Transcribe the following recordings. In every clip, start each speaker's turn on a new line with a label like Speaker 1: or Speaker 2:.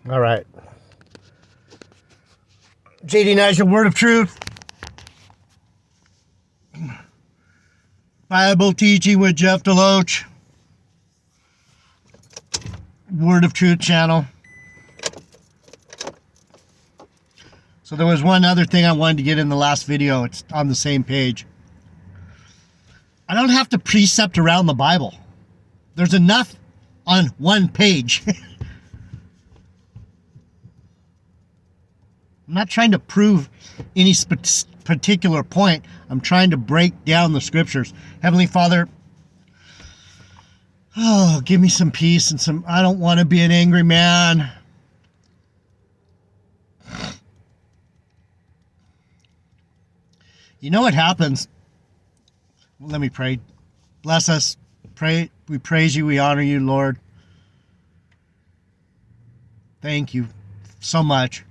Speaker 1: All right. JD Nice, Word of Truth. Bible Teaching with Jeff Deloach. Word of Truth channel. So there was one other thing I wanted to get in the last video. It's on the same page. I don't have to precept around the Bible. There's enough on one page. I'm not trying to prove any particular point. I'm trying to break down the scriptures. Heavenly Father, oh, give me some peace and some, I don't want to be an angry man. You know what happens? Let me pray. Bless us. Pray. We praise you. We honor you, Lord. Thank you so much.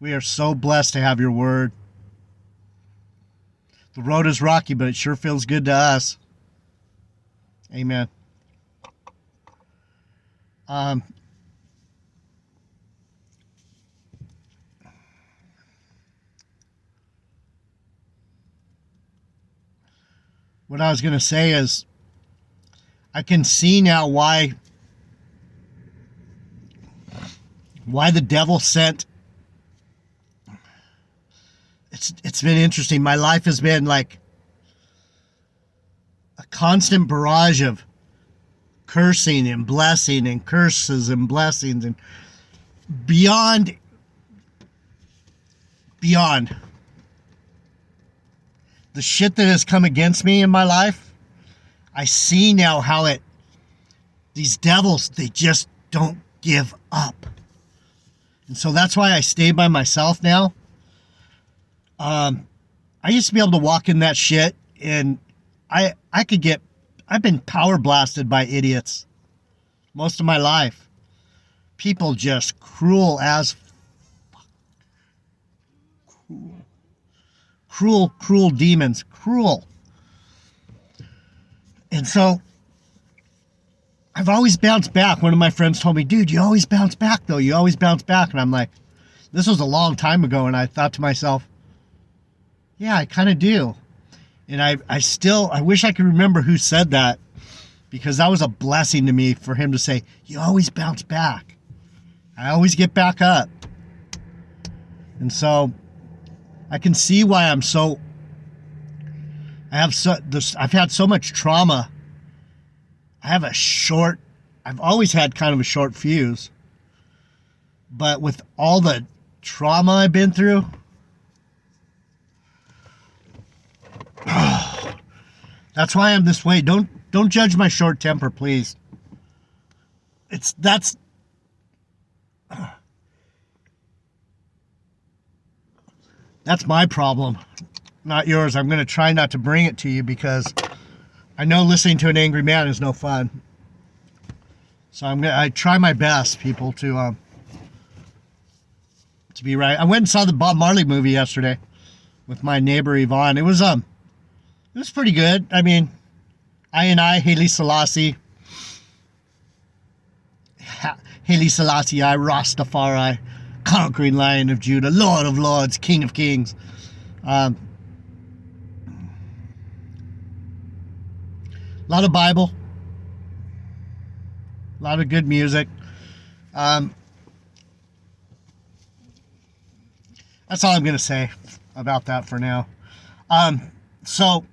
Speaker 1: We are so blessed to have your word. The road is rocky, but it sure feels good to us. Amen. What I was going to say is, I can see now why the devil sent. It's been interesting. My life has been like a constant barrage of cursing and blessing and curses and blessings and beyond. The shit that has come against me in my life, I see now how these devils, they just don't give up. And so that's why I stay by myself now. I used to be able to walk in that shit and I've been power blasted by idiots most of my life. People just cruel as fuck. Cruel demons. Cruel. And so I've always bounced back. One of my friends told me, dude, you always bounce back though. You always bounce back. And I'm like, this was a long time ago. And I thought to myself, yeah, I kind of do. And I wish I could remember who said that, because that was a blessing to me for him to say, you always bounce back. I always get back up. And so I can see why I've had so much trauma. I've always had kind of a short fuse. But with all the trauma I've been through, that's why I'm this way. Don't judge my short temper, please. That's my problem, not yours. I'm going to try not to bring it to you because I know listening to an angry man is no fun. So I try my best, people, to be right. I went and saw the Bob Marley movie yesterday with my neighbor Yvonne. It was pretty good. I mean, Haile Selassie, I, Rastafari, conquering Lion of Judah, Lord of Lords, King of Kings. A lot of Bible, a lot of good music. That's all I'm going to say about that for now. So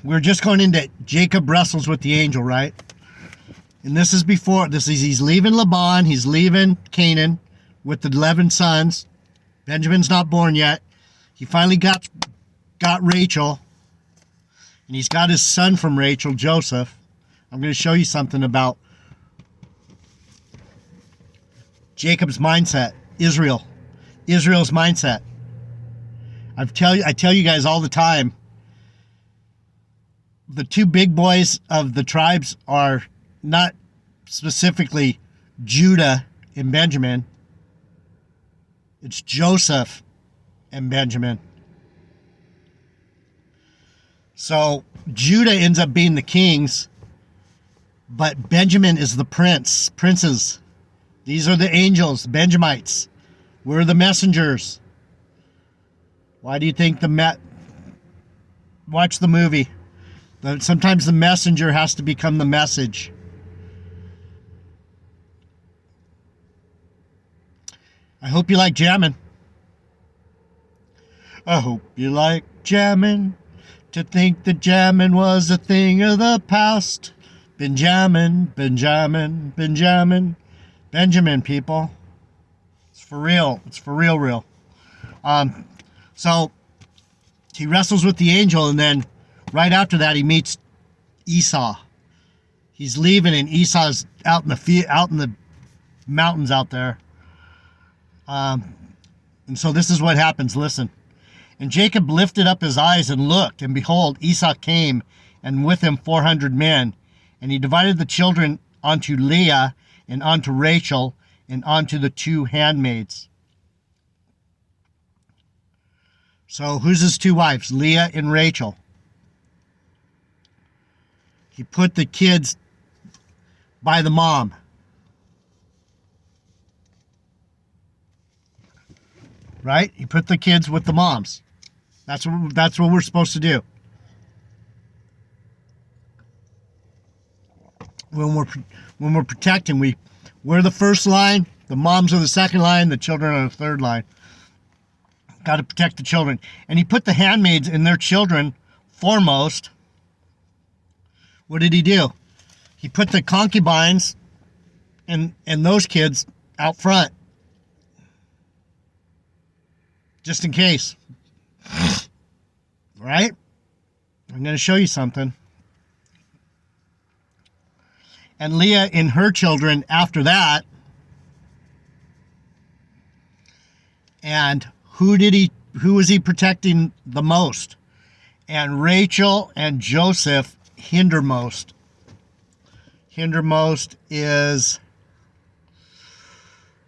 Speaker 1: we're just going into Jacob wrestles with the angel, right? And he's leaving Laban, he's leaving Canaan with the 11 sons. Benjamin's not born yet. He finally got Rachel, and he's got his son from Rachel, Joseph. I'm going to show you something about Jacob's mindset, Israel's mindset. I tell you guys all the time, the two big boys of the tribes are not specifically Judah and Benjamin. It's Joseph and Benjamin. So Judah ends up being the kings, But Benjamin is the princes. These are the angels, Benjamites. We're the messengers. Why do you think watch the movie? Sometimes the messenger has to become the message. I hope you like jamming. I hope you like jamming. To think that jamming was a thing of the past. Benjamin, Benjamin, people. It's for real. It's for real. So he wrestles with the angel, and then right after that he meets Esau. He's leaving, and Esau's out in the mountains out there. And so this is what happens. Listen. And Jacob lifted up his eyes and looked, and behold, Esau came, and with him 400 men. And he divided the children onto Leah, and onto Rachel, and onto the 2 handmaids. So who's his 2 wives? Leah and Rachel. He put the kids by the mom. Right? He put the kids with the moms. That's what we're supposed to do. When we're protecting, we're the first line, the moms are the second line, the children are the third line. Got to protect the children. And he put the handmaids and their children foremost. What did he do? He put the concubines and those kids out front. Just in case. Right? I'm going to show you something. And Leah and her children after that. And who was he protecting the most? And Rachel and Joseph hindermost. Hindermost is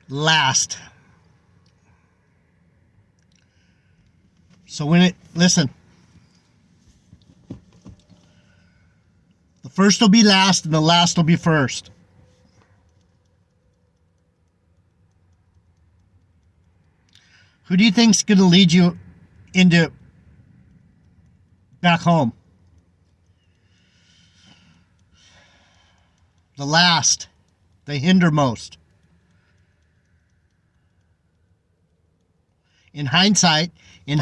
Speaker 1: last. So listen. The first will be last and the last will be first. Who do you think's going to lead you into back home? The last, the hindermost. In hindsight, you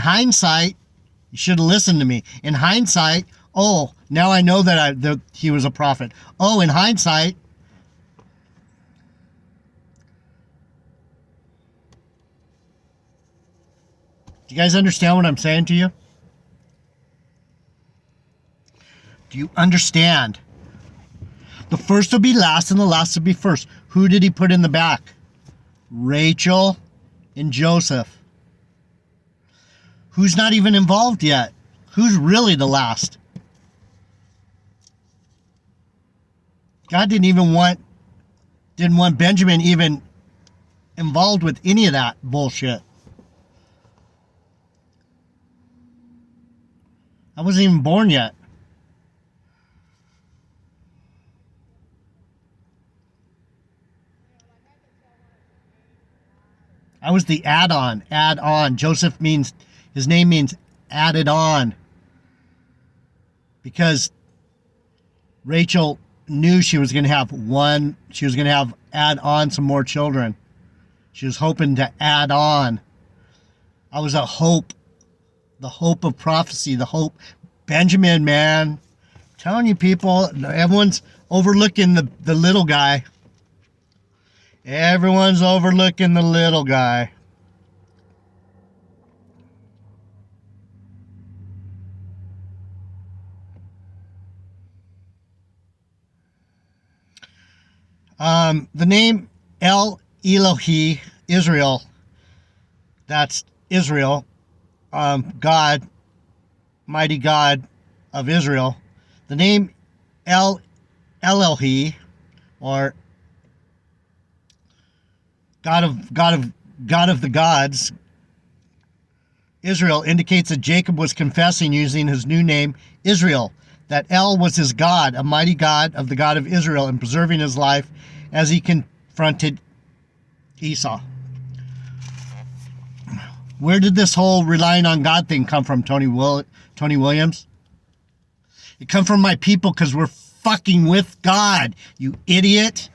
Speaker 1: should have listened to me. In hindsight, oh, now I know that he was a prophet. Oh, in hindsight, do you guys understand what I'm saying to you? Do you understand? The first will be last and the last will be first. Who did he put in the back? Rachel and Joseph. Who's not even involved yet? Who's really the last? God didn't want Benjamin even involved with any of that bullshit. I wasn't even born yet. I was the add-on. Joseph his name means added on. Because Rachel knew she was going to add on some more children. She was hoping to add on. I was the hope of prophecy, the hope. Benjamin, man. I'm telling you people, everyone's overlooking the little guy. Everyone's overlooking the little guy. The name El Elohi, Israel, that's Israel, God, mighty God of Israel. The name El Elohi, or God of the gods, Israel, indicates that Jacob was confessing using his new name, Israel, that El was his God, a mighty God of the God of Israel, and preserving his life as he confronted Esau. Where did this whole relying on God thing come from, Tony Williams? It come from my people because we're fucking with God, you idiot.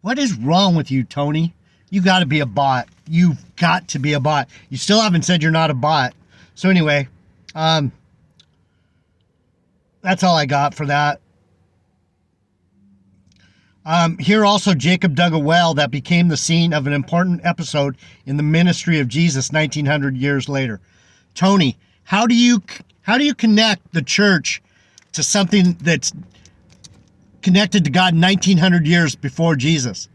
Speaker 1: What is wrong with you, Tony? You got to be a bot. You've got to be a bot. You still haven't said you're not a bot. So anyway, that's all I got for that. Here also, Jacob dug a well that became the scene of an important episode in the ministry of Jesus 1900 years later. Tony, how do you connect the church to something that's connected to God 1900 years before Jesus?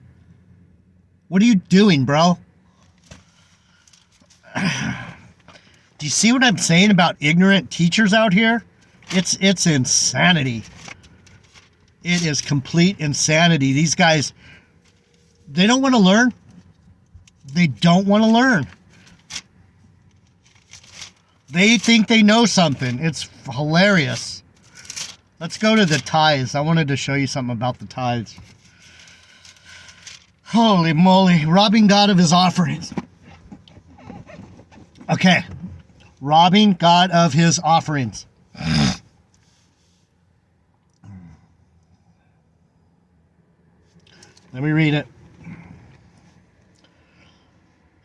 Speaker 1: What are you doing, bro? Do you see what I'm saying about ignorant teachers out here? It's insanity. It is complete insanity. These guys, they don't want to learn. They don't want to learn. They think they know something. It's hilarious. Let's go to the tithes. I wanted to show you something about the tithes. Holy moly. Robbing God of his offerings. Okay. Robbing God of his offerings. Let me read it.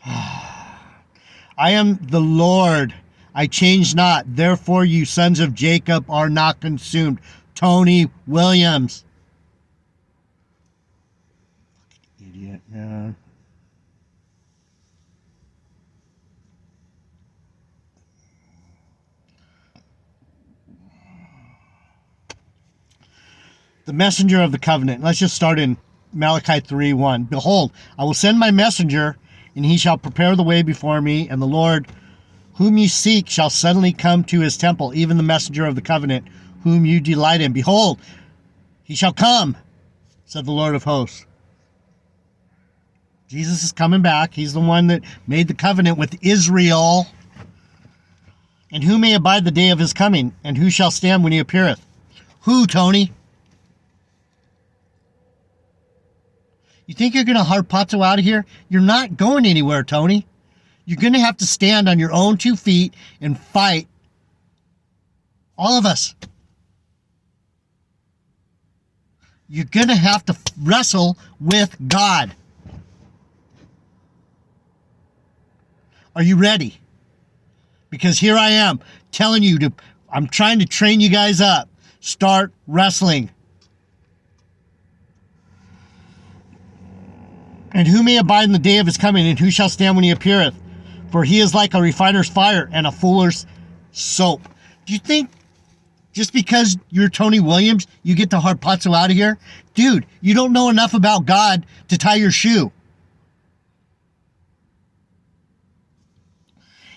Speaker 1: I am the Lord. I change not. Therefore, you sons of Jacob are not consumed. Tony Williams. Idiot, man. The messenger of the covenant. Let's just start in Malachi 3:1. Behold, I will send my messenger, and he shall prepare the way before me, and the Lord whom you seek shall suddenly come to his temple, even the messenger of the covenant, whom you delight in. Behold, he shall come, said the Lord of hosts. Jesus is coming back. He's the one that made the covenant with Israel. And who may abide the day of his coming? And who shall stand when he appeareth? Who, Tony? You think you're going to harpazo out of here? You're not going anywhere, Tony. You're going to have to stand on your own 2 feet and fight. All of us. You're going to have to wrestle with God. Are you ready? Because here I am telling you I'm trying to train you guys up. Start wrestling. And who may abide in the day of his coming, and who shall stand when he appeareth? For he is like a refiner's fire and a fuller's soap. Do you think just because you're Tony Williams, you get the harpazo out of here? Dude, you don't know enough about God to tie your shoe.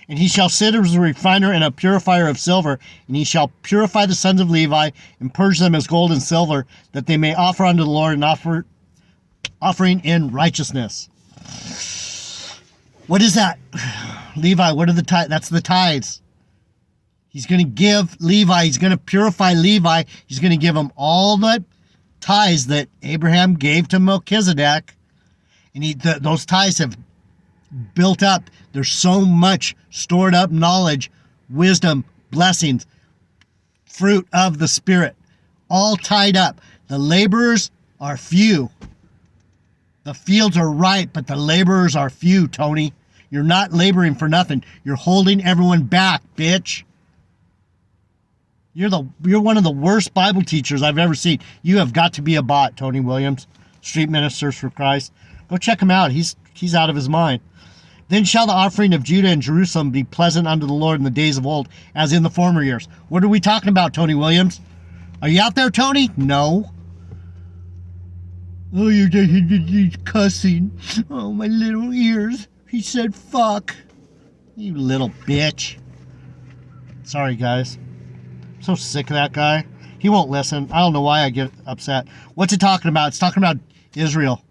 Speaker 1: And he shall sit as a refiner and a purifier of silver, and he shall purify the sons of Levi, and purge them as gold and silver, that they may offer unto the Lord an offering in righteousness. What is that? Levi, what are the tithes? That's the tithes. He's going to give Levi, he's going to purify Levi, he's going to give him all the tithes that Abraham gave to Melchizedek, and those tithes have built up. There's so much stored up knowledge, wisdom, blessings, fruit of the Spirit, all tied up. The laborers are few. The fields are ripe, but the laborers are few, Tony. You're not laboring for nothing. You're holding everyone back, bitch. You're one of the worst Bible teachers I've ever seen. You have got to be a bot, Tony Williams, Street Ministers for Christ. Go check him out. He's out of his mind. Then shall the offering of Judah and Jerusalem be pleasant unto the Lord in the days of old, as in the former years. What are we talking about, Tony Williams? Are you out there, Tony? No. Oh, you're cussing. Oh, my little ears. He said fuck. You little bitch. Sorry, guys. I'm so sick of that guy. He won't listen. I don't know why I get upset. What's it talking about? It's talking about Israel.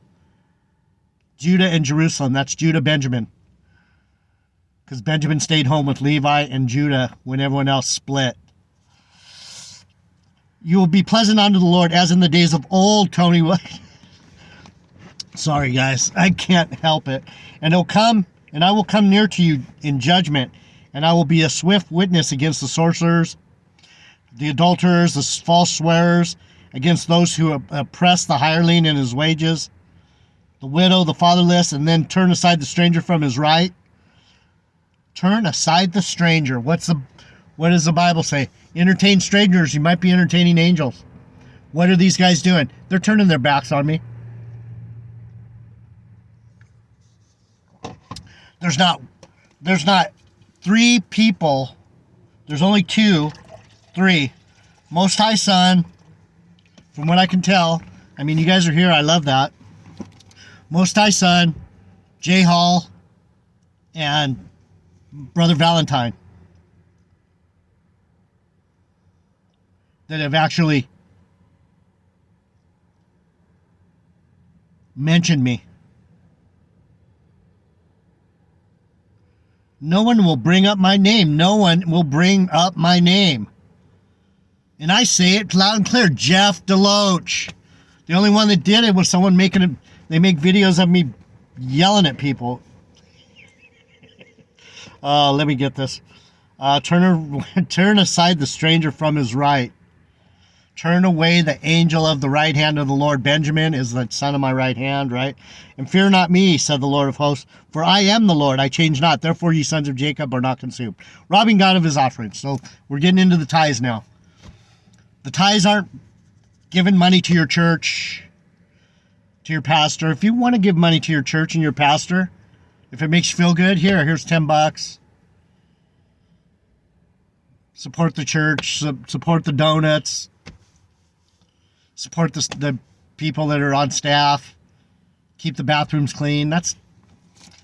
Speaker 1: Judah and Jerusalem. That's Judah, Benjamin. Because Benjamin stayed home with Levi and Judah when everyone else split. You will be pleasant unto the Lord as in the days of old, Tony. Sorry, guys. I can't help it. And it'll come, and I will come near to you in judgment, and I will be a swift witness against the sorcerers, the adulterers, the false swearers, against those who oppress the hireling in his wages, the widow, the fatherless, and then turn aside the stranger from his right. Turn aside the stranger. What does the Bible say? Entertain strangers. You might be entertaining angels. What are these guys doing? They're turning their backs on me. There's not three people. There's only three. Most High Son, from what I can tell. I mean, you guys are here. I love that. Most High Son, J. Hall, and Brother Valentine that have actually mentioned me. No one will bring up my name. No one will bring up my name. And I say it loud and clear. Jeff Deloach. The only one that did it was someone making it. They make videos of me yelling at people. Let me get this. Turn aside the stranger from his right. Turn away the angel of the right hand of the Lord. Benjamin is the son of my right hand, right? And fear not me, said the Lord of hosts, for I am the Lord, I change not. Therefore, ye sons of Jacob are not consumed. Robbing God of his offerings. So we're getting into the tithes now. The tithes aren't giving money to your church, to your pastor. If you want to give money to your church and your pastor, if it makes you feel good, here's $10. Support the church, support the donuts, support the people that are on staff, keep the bathrooms clean. That's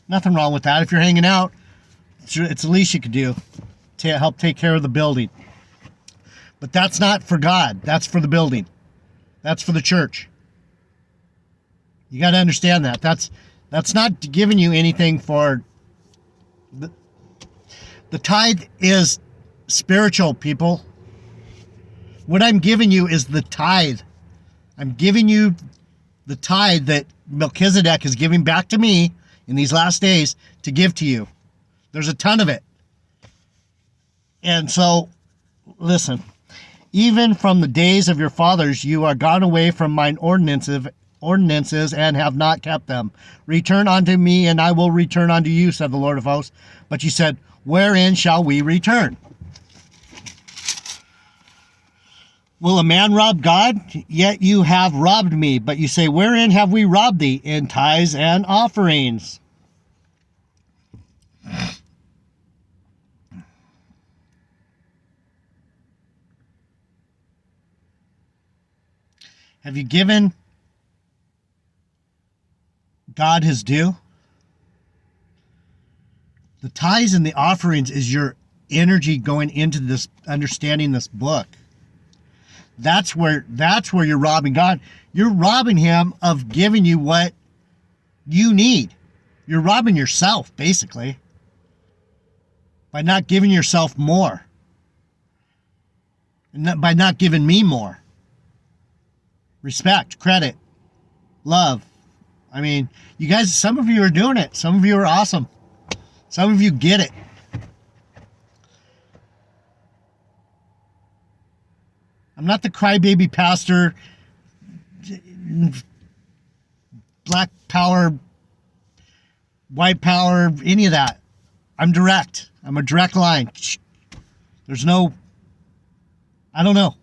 Speaker 1: nothing wrong with that. If you're hanging out, it's the least you could do to help take care of the building. But that's not for God. That's for the building. That's for the church. You got to understand that. That's not giving you anything for... The tithe is spiritual, people. What I'm giving you is the tithe. I'm giving you the tithe that Melchizedek is giving back to me in these last days to give to you. There's a ton of it. And so, listen. Even from the days of your fathers, you are gone away from mine ordinances and have not kept them. Return unto me, and I will return unto you, said the Lord of hosts. But you said, wherein shall we return? Will a man rob God? Yet you have robbed me. But you say, wherein have we robbed thee? In tithes and offerings. Have you given God his due? The tithes and the offerings is your energy going into this, understanding this book. That's where you're robbing God. You're robbing him of giving you what you need. You're robbing yourself, basically, by not giving yourself more. And by not giving me more. Respect, credit, love. I mean, you guys, some of you are doing it. Some of you are awesome. Some of you get it. I'm not the crybaby pastor, black power, white power, any of that. I'm direct. I'm a direct line. There's no, I don't know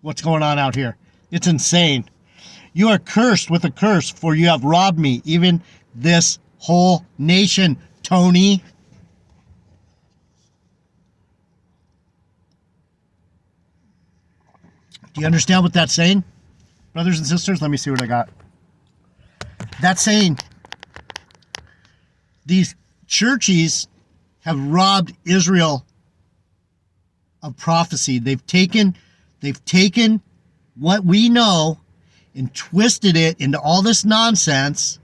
Speaker 1: what's going on out here. It's insane. You are cursed with a curse, for you have robbed me, even this whole nation, Tony. Do you understand what that's saying? Brothers and sisters, let me see what I got. That's saying these churches have robbed Israel of prophecy. They've taken what we know and twisted it into all this nonsense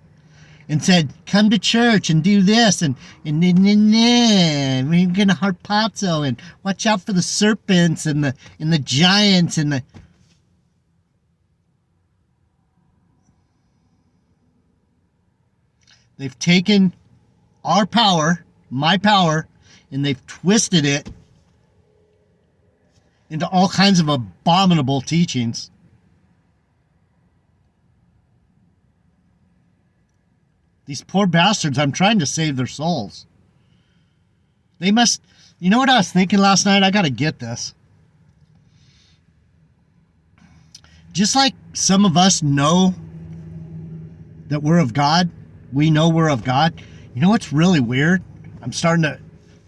Speaker 1: and said, come to church and do this and we're going to harpazo and watch out for the serpents and the giants and the... They've taken our power, my power, and they've twisted it into all kinds of abominable teachings. These poor bastards, I'm trying to save their souls. They must, you know what I was thinking last night? I got to get this. Just like some of us know that we're of God, we know we're of God. You know what's really weird? The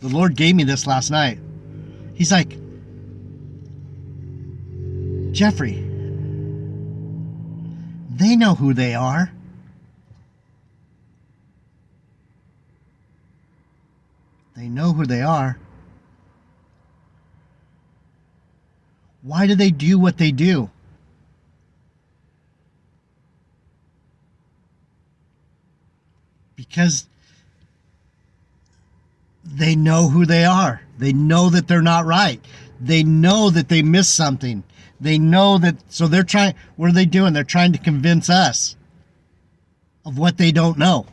Speaker 1: Lord gave me this last night. He's like, Jeffrey, they know who they are. They know who they are. Why do they do what they do? Because they know who they are. They know that they're not right. They know that they missed something. They know that, so they're trying, what are they doing? They're trying to convince us of what they don't know.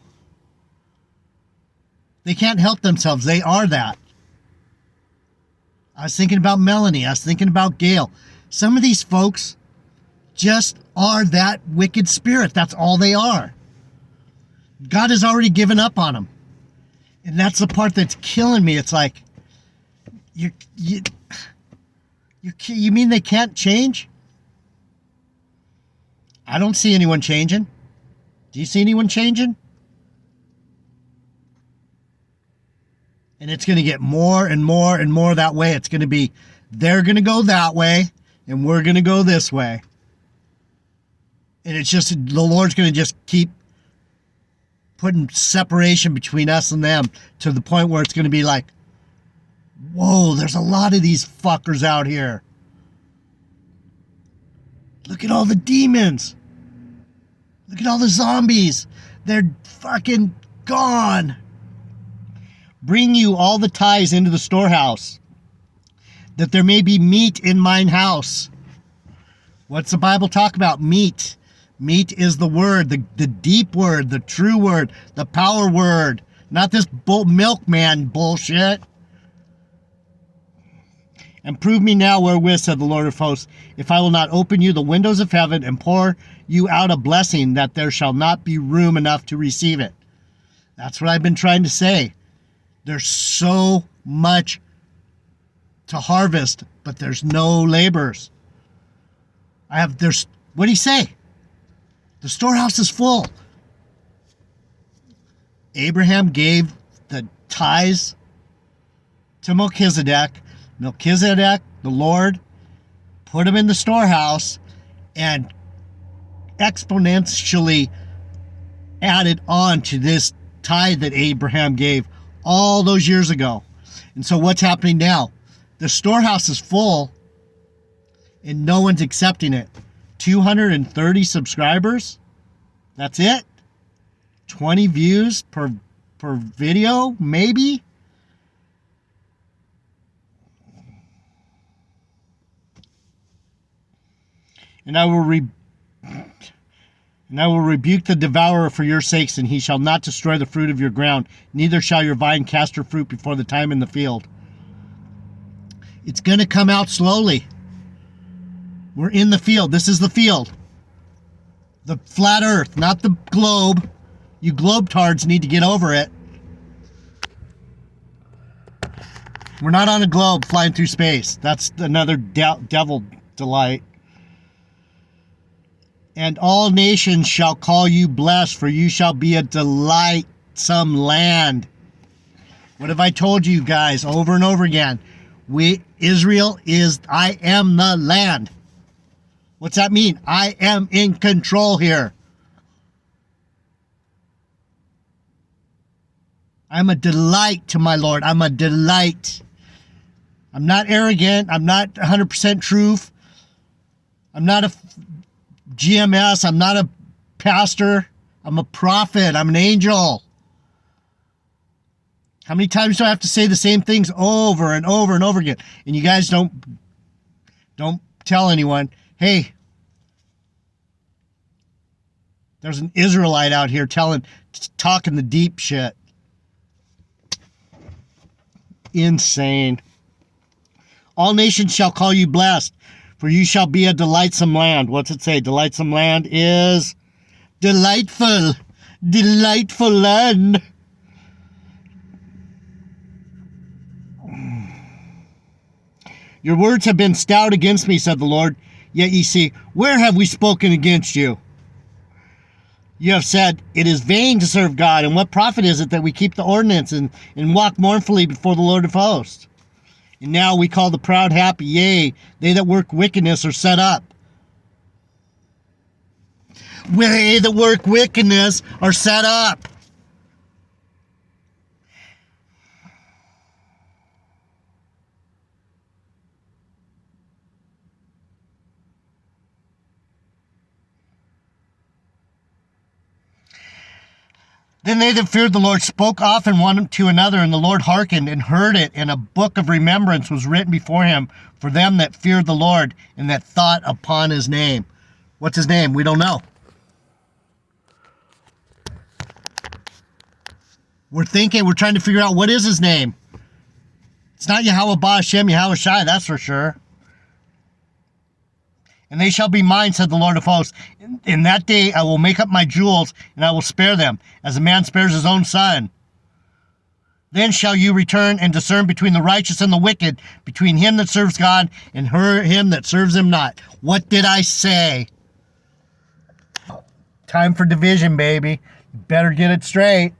Speaker 1: They can't help themselves. They are that. I was thinking about Melanie. I was thinking about Gail. Some of these folks just are that wicked spirit. That's all they are. God has already given up on them. And that's the part that's killing me. It's like, you mean they can't change? I don't see anyone changing. Do you see anyone changing? And it's going to get more and more and more that way. It's going to be, they're going to go that way, and we're going to go this way. And it's just, the Lord's going to just keep putting separation between us and them to the point where it's going to be like, whoa, there's a lot of these fuckers out here. Look at all the demons. Look at all the zombies. They're fucking gone. Bring you all the tithes into the storehouse, that there may be meat in mine house. What's the Bible talk about? Meat. Meat is the word, the deep word, the true word, the power word. Not this milkman bullshit. And prove me now wherewith, said the Lord of hosts, if I will not open you the windows of heaven and pour you out a blessing, that there shall not be room enough to receive it. That's what I've been trying to say. There's so much to harvest, but there's no laborers. What do you say? The storehouse is full. Abraham gave the tithes to Melchizedek. Melchizedek, the Lord, put him in the storehouse and exponentially added on to this tithe that Abraham gave all those years ago. And so what's happening now? The storehouse is full and no one's accepting it. 230 subscribers. That's it. 20 views per video, maybe. And I will rebuke the devourer for your sakes, and he shall not destroy the fruit of your ground, neither shall your vine cast her fruit before the time in the field. It's going to come out slowly. We're in the field. This is the field. The flat earth, not the globe. You globetards need to get over it. We're not on a globe flying through space. That's another devil delight. And all nations shall call you blessed, for you shall be a delightsome land. What have I told you guys over and over again? Israel is, I am the land. What's that mean? I am in control here. I'm a delight to my Lord. I'm a delight. I'm not arrogant. I'm not 100% truth. I'm not a GMS. I'm not a pastor. I'm a prophet. I'm an angel. How many times do I have to say the same things over and over and over again? And you guys don't tell anyone, hey, There's an Israelite out here talking the deep shit. Insane. All nations shall call you blessed, for you shall be a delightsome land. What's it say? Delightsome land is delightful. Delightful land. Your words have been stout against me, said the Lord. Yet ye say, where have we spoken against you? You have said, it is vain to serve God, and what profit is it that we keep the ordinance and walk mournfully before the Lord of hosts? And now we call the proud happy, yea, they that work wickedness are set up. They that work wickedness are set up. Then they that feared the Lord spoke often one to another, and the Lord hearkened and heard it, and a book of remembrance was written before him for them that feared the Lord and that thought upon his name. What's his name? We don't know. We're trying to figure out what is his name. It's not Yahweh Ba'ashem, Yahweh Shai, that's for sure. And they shall be mine, said the Lord of hosts. In that day I will make up my jewels, and I will spare them, as a man spares his own son. Then shall you return and discern between the righteous and the wicked, between him that serves God and him that serves him not. What did I say? Time for division, baby. You better get it straight.